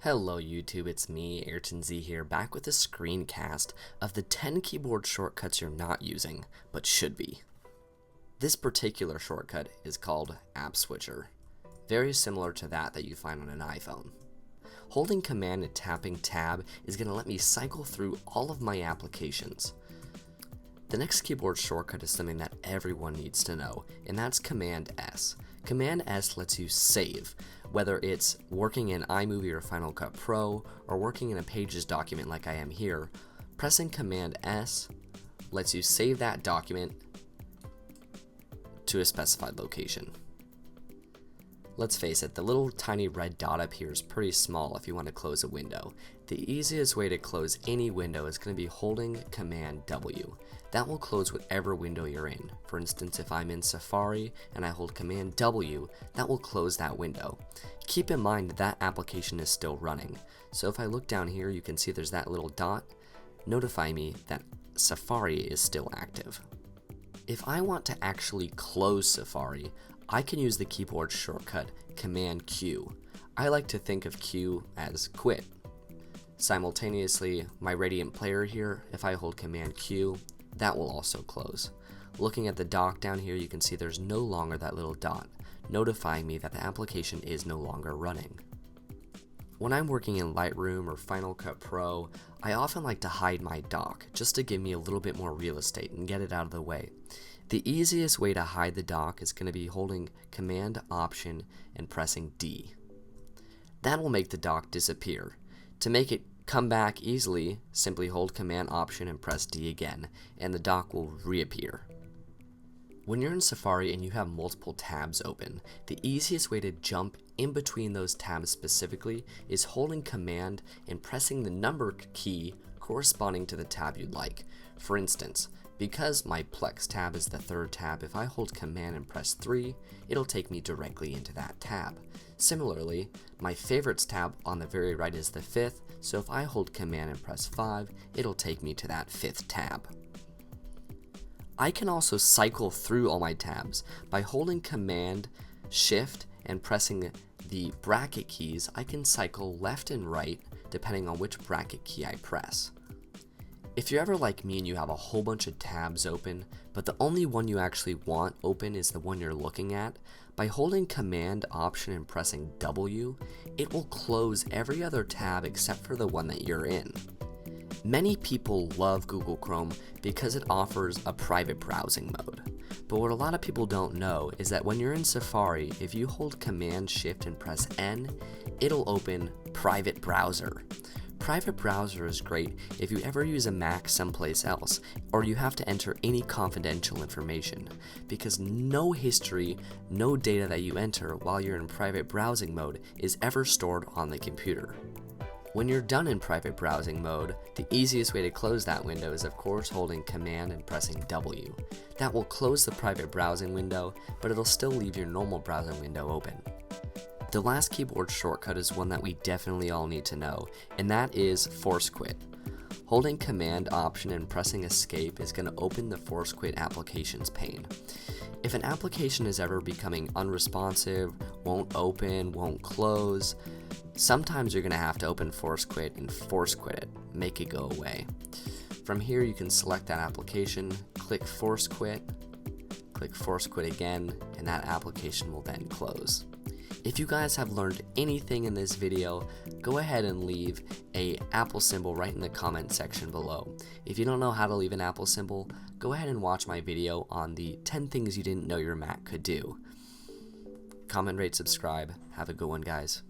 Hello YouTube, it's me, Ayrton Z here, back with a screencast of the 10 keyboard shortcuts you're not using, but should be. This particular shortcut is called App Switcher, very similar to that you find on an iPhone. Holding Command and tapping Tab is going to let me cycle through all of my applications. The next keyboard shortcut is something that everyone needs to know, and that's Command S. Command S lets you save, whether it's working in iMovie or Final Cut Pro, or working in a Pages document like I am here. Pressing Command S lets you save that document to a specified location. Let's face it, the little tiny red dot up here is pretty small if you want to close a window. The easiest way to close any window is going to be holding Command W. That will close whatever window you're in. For instance, if I'm in Safari and I hold Command W, that will close that window. Keep in mind that application is still running. So if I look down here, you can see there's that little dot. Notify me that Safari is still active. If I want to actually close Safari, I can use the keyboard shortcut Command Q. I like to think of Q as quit. Simultaneously, my Radiant player here, if I hold Command Q, that will also close. Looking at the dock down here, you can see there's no longer that little dot, notifying me that the application is no longer running. When I'm working in Lightroom or Final Cut Pro, I often like to hide my dock, just to give me a little bit more real estate and get it out of the way. The easiest way to hide the dock is going to be holding Command Option and pressing D. That will make the dock disappear. To make it come back easily, simply hold Command Option and press D again, and the dock will reappear. When you're in Safari and you have multiple tabs open, the easiest way to jump in between those tabs specifically is holding Command and pressing the number key corresponding to the tab you'd like. For instance, because my Plex tab is the third tab, if I hold Command and press 3, it'll take me directly into that tab. Similarly, my Favorites tab on the very right is the fifth, so if I hold Command and press 5, it'll take me to that fifth tab. I can also cycle through all my tabs. By holding Command, Shift, and pressing the bracket keys, I can cycle left and right depending on which bracket key I press. If you're ever like me and you have a whole bunch of tabs open, but the only one you actually want open is the one you're looking at, by holding Command Option and pressing W, it will close every other tab except for the one that you're in. Many people love Google Chrome because it offers a private browsing mode. But what a lot of people don't know is that when you're in Safari, if you hold Command Shift and press N, it'll open Private Browser. Private Browser is great if you ever use a Mac someplace else, or you have to enter any confidential information, because no history, no data that you enter while you're in private browsing mode is ever stored on the computer. When you're done in private browsing mode, the easiest way to close that window is of course holding Command and pressing W. That will close the private browsing window, but it'll still leave your normal browsing window open. The last keyboard shortcut is one that we definitely all need to know, and that is Force Quit. Holding Command Option and pressing Escape is going to open the Force Quit Applications pane. If an application is ever becoming unresponsive, won't open, won't close, sometimes you're going to have to open Force Quit and force quit it, make it go away. From here you can select that application, click Force Quit again, and that application will then close. If you guys have learned anything in this video, go ahead and leave an Apple symbol right in the comment section below. If you don't know how to leave an Apple symbol, go ahead and watch my video on the 10 things you didn't know your Mac could do. Comment, rate, subscribe. Have a good one, guys.